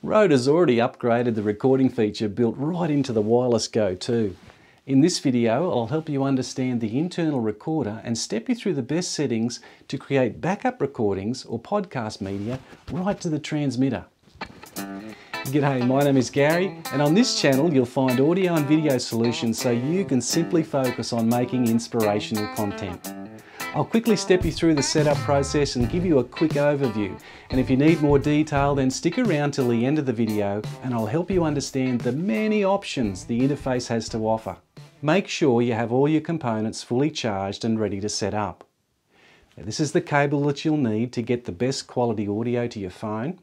Rode has already upgraded the recording feature built right into the Wireless Go 2. In this video, I'll help you understand the internal recorder and step you through the best settings to create backup recordings or podcast media right to the transmitter. G'day, my name is Gary, and on this channel you'll find audio and video solutions so you can simply focus on making inspirational content. I'll quickly step you through the setup process and give you a quick overview, and if you need more detail then stick around till the end of the video and I'll help you understand the many options the interface has to offer. Make sure you have all your components fully charged and ready to set up. Now, this is the cable that you'll need to get the best quality audio to your phone.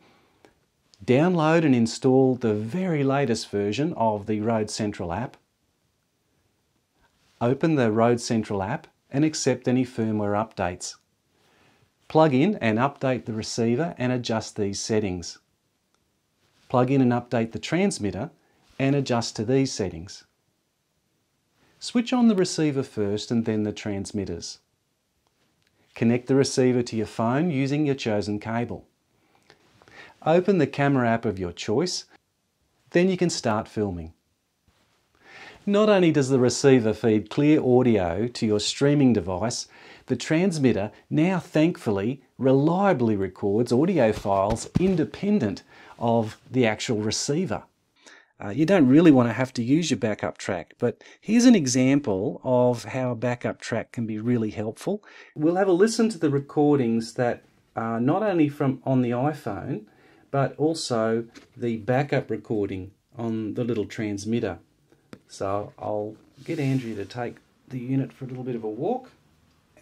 Download and install the very latest version of the Rode Central app. Open the Rode Central app and accept any firmware updates. Plug in and update the receiver and adjust these settings. Plug in and update the transmitter and adjust to these settings. Switch on the receiver first and then the transmitters. Connect the receiver to your phone using your chosen cable. Open the camera app of your choice, then you can start filming. Not only does the receiver feed clear audio to your streaming device, the transmitter now thankfully reliably records audio files independent of the actual receiver. You don't really want to have to use your backup track, but here's an example of how a backup track can be really helpful. We'll have a listen to the recordings that are not only from on the iPhone, but also the backup recording on the little transmitter. So I'll get Andrea to take the unit for a little bit of a walk,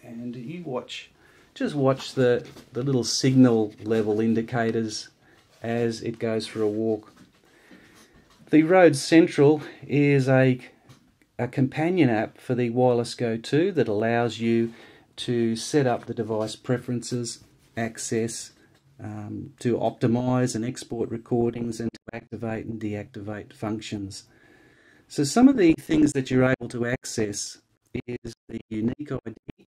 and you just watch the little signal level indicators as it goes for a walk. The Rode Central is a companion app for the Wireless Go 2 that allows you to set up the device preferences, access, to optimize and export recordings, and to activate and deactivate functions. So some of the things that you're able to access is the unique ID.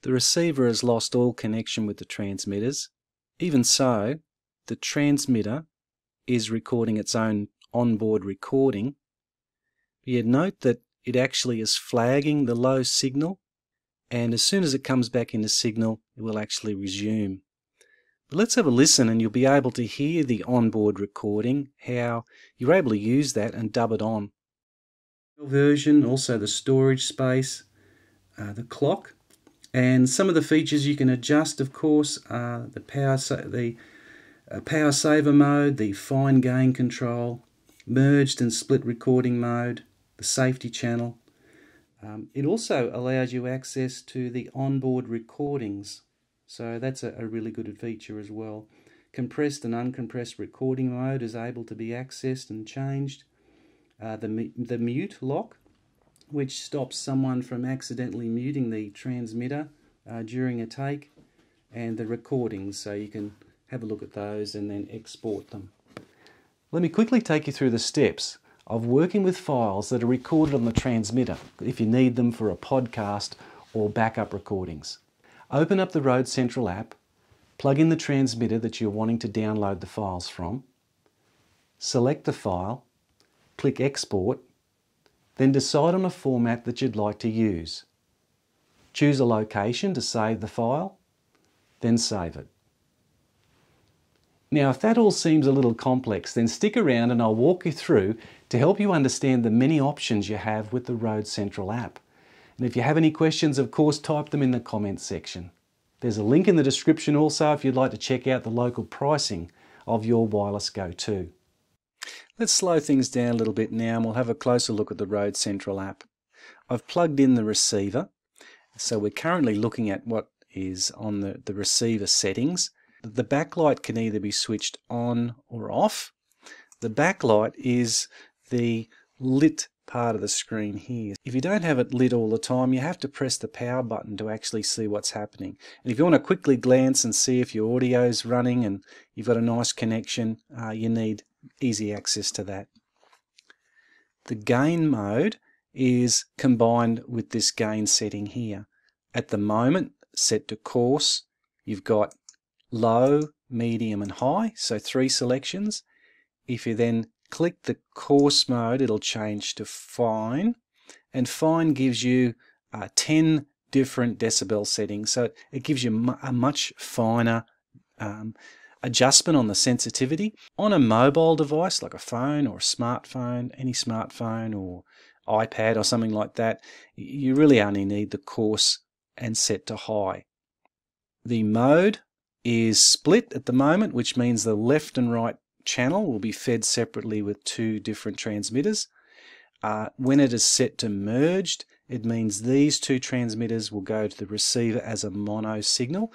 The receiver has lost all connection with the transmitters. Even so, the transmitter is recording its own onboard recording. Yet note that it actually is flagging the low signal, and as soon as it comes back into signal it will actually resume. But let's have a listen and you'll be able to hear the onboard recording, how you're able to use that and dub it on. Version, also the storage space, the clock, and some of the features you can adjust, of course, are the power saver mode, the fine gain control, merged and split recording mode, the safety channel. It also allows you access to the onboard recordings, so that's a really good feature as well. Compressed and uncompressed recording mode is able to be accessed and changed. The mute lock, which stops someone from accidentally muting the transmitter during a take, and the recordings, so you can have a look at those and then export them. Let me quickly take you through the steps of working with files that are recorded on the transmitter if you need them for a podcast or backup recordings. Open up the Rode Central app, plug in the transmitter that you're wanting to download the files from, select the file, click Export, then decide on a format that you'd like to use. Choose a location to save the file, then save it. Now, if that all seems a little complex, then stick around and I'll walk you through to help you understand the many options you have with the Rode Central app. And if you have any questions, of course, type them in the comments section. There's a link in the description also if you'd like to check out the local pricing of your Wireless Go 2. Let's slow things down a little bit now and we'll have a closer look at the Rode Central app. I've plugged in the receiver, so we're currently looking at what is on the receiver settings. The backlight can either be switched on or off. The backlight is the lit part of the screen here. If you don't have it lit all the time, you have to press the power button to actually see what's happening. And if you want to quickly glance and see if your audio is running and you've got a nice connection, you need easy access to that. The gain mode is combined with this gain setting here. At the moment, set to coarse, you've got low, medium and high, so 3 selections. If you then click the coarse mode, it'll change to fine, and fine gives you 10 different decibel settings, so it gives you a much finer adjustment on the sensitivity. On a mobile device like a phone or a smartphone, any smartphone or iPad or something like that, you really only need the coarse and set to high. The mode is split at the moment, which means the left and right channel will be fed separately with 2 different transmitters. When it is set to merged, it means these 2 transmitters will go to the receiver as a mono signal,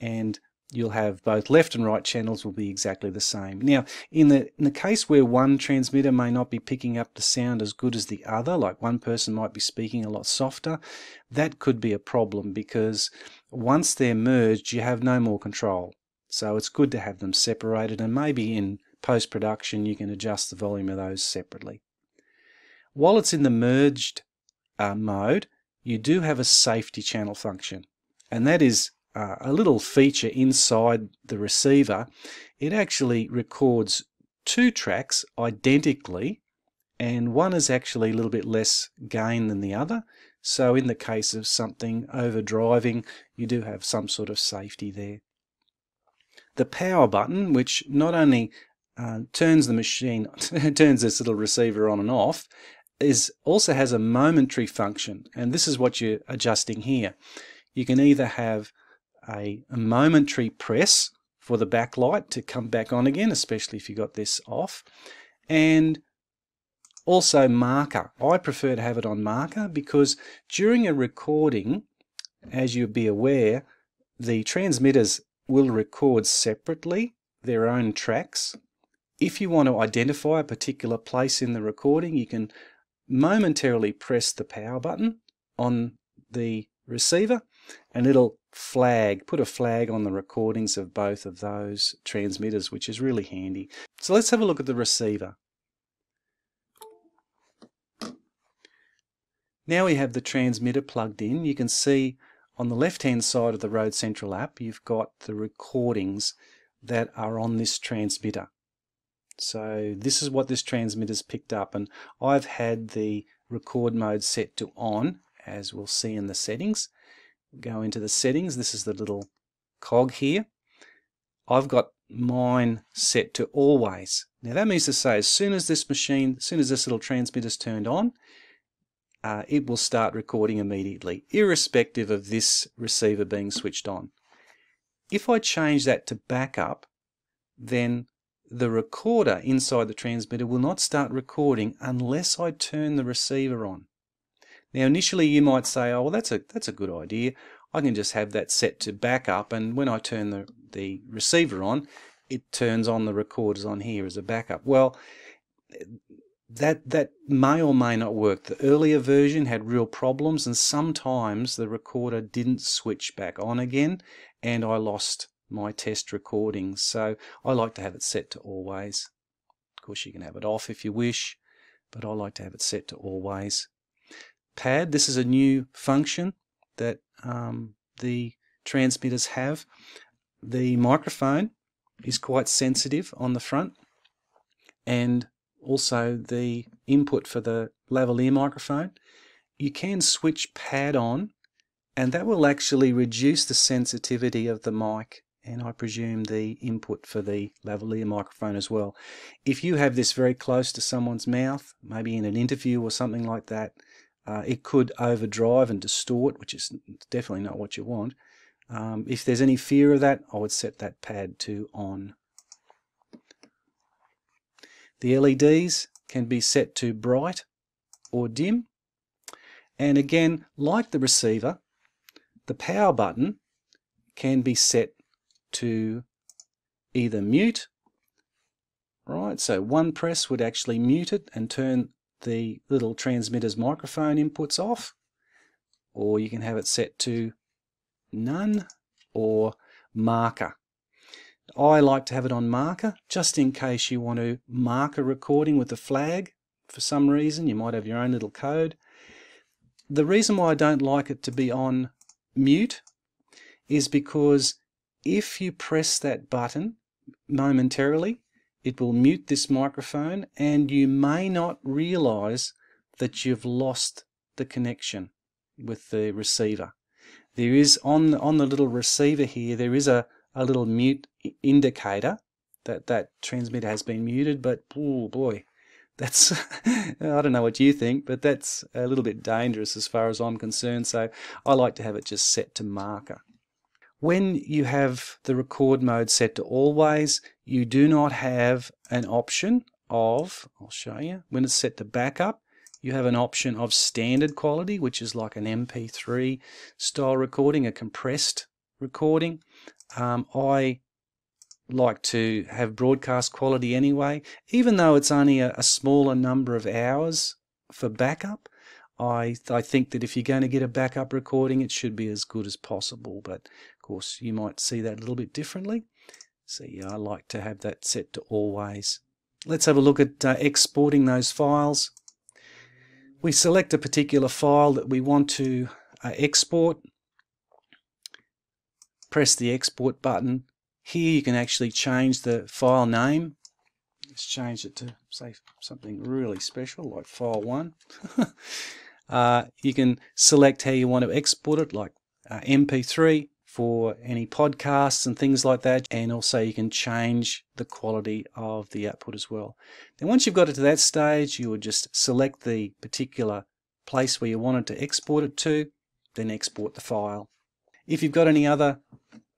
and you'll have both left and right channels will be exactly the same. Now, in the case where one transmitter may not be picking up the sound as good as the other, like one person might be speaking a lot softer, that could be a problem, because once they're merged, you have no more control. So it's good to have them separated, and maybe in post-production you can adjust the volume of those separately. While it's in the merged mode, you do have a safety channel function, and that is a little feature inside the receiver. It actually records 2 tracks identically, and one is actually a little bit less gain than the other. So in the case of something overdriving, you do have some sort of safety there. The power button, which not only turns the machine, turns this little receiver on and off, also has a momentary function, and this is what you're adjusting here. You can either have a momentary press for the backlight to come back on again, especially if you got this off, and also marker. I prefer to have it on marker because during a recording, as you'll be aware, the transmitters will record separately their own tracks. If you want to identify a particular place in the recording, you can momentarily press the power button on the receiver and it'll put a flag on the recordings of both of those transmitters, which is really handy. So let's have a look at the receiver. Now we have the transmitter plugged in. You can see on the left-hand side of the Rode Central app, you've got the recordings that are on this transmitter. So this is what this transmitter's picked up, and I've had the record mode set to on, as we'll see in the settings. Go into the settings, this is the little cog here. I've got mine set to always. Now that means to say, as soon as this little transmitter's turned on, it will start recording immediately, irrespective of this receiver being switched on. If I change that to backup, then the recorder inside the transmitter will not start recording unless I turn the receiver on. Now initially you might say, oh well, that's a good idea. I can just have that set to backup, and when I turn the receiver on, it turns on the recorders on here as a backup. Well, that may or may not work. The earlier version had real problems, and sometimes the recorder didn't switch back on again, and I lost my test recordings. So I like to have it set to always. Of course you can have it off if you wish, but I like to have it set to always. Pad, this is a new function that the transmitters have. The microphone is quite sensitive on the front, and also the input for the lavalier microphone. You can switch pad on, and that will actually reduce the sensitivity of the mic, and I presume the input for the lavalier microphone as well. If you have this very close to someone's mouth, maybe in an interview or something like that, it could overdrive and distort, which is definitely not what you want. If there's any fear of that, I would set that pad to on. The LEDs can be set to bright or dim. And again, like the receiver, the power button can be set to either mute, right? So one press would actually mute it and turn the little transmitter's microphone inputs off, or you can have it set to none or marker. I like to have it on marker, just in case you want to mark a recording with a flag for some reason. You might have your own little code. The reason why I don't like it to be on mute is because if you press that button momentarily, it will mute this microphone, and you may not realize that you've lost the connection with the receiver. There is, on the little receiver here, there is a little mute indicator that that transmitter has been muted, but oh boy, that's, I don't know what you think, but that's a little bit dangerous as far as I'm concerned, so I like to have it just set to marker. When you have the record mode set to always, you do not have an option of, I'll show you, when it's set to backup, you have an option of standard quality, which is like an MP3 style recording, a compressed recording. I like to have broadcast quality anyway, even though it's only a smaller number of hours for backup. I think that if you're going to get a backup recording, it should be as good as possible, but of course you might see that a little bit differently. So yeah, I like to have that set to always. Let's have a look at exporting those files. We select a particular file that we want to export, press the export button. Here you can actually change the file name. Let's change it to, say, something really special like file 1. You can select how you want to export it, like MP3 for any podcasts and things like that, and also you can change the quality of the output as well. Then once you've got it to that stage, you would just select the particular place where you wanted to export it to, then export the file. If you've got any other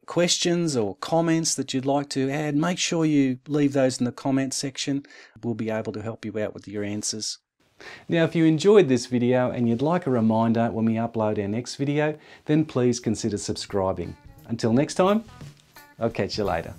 questions or comments that you'd like to add, make sure you leave those in the comments section. We'll be able to help you out with your answers. Now, if you enjoyed this video and you'd like a reminder when we upload our next video, then please consider subscribing. Until next time, I'll catch you later.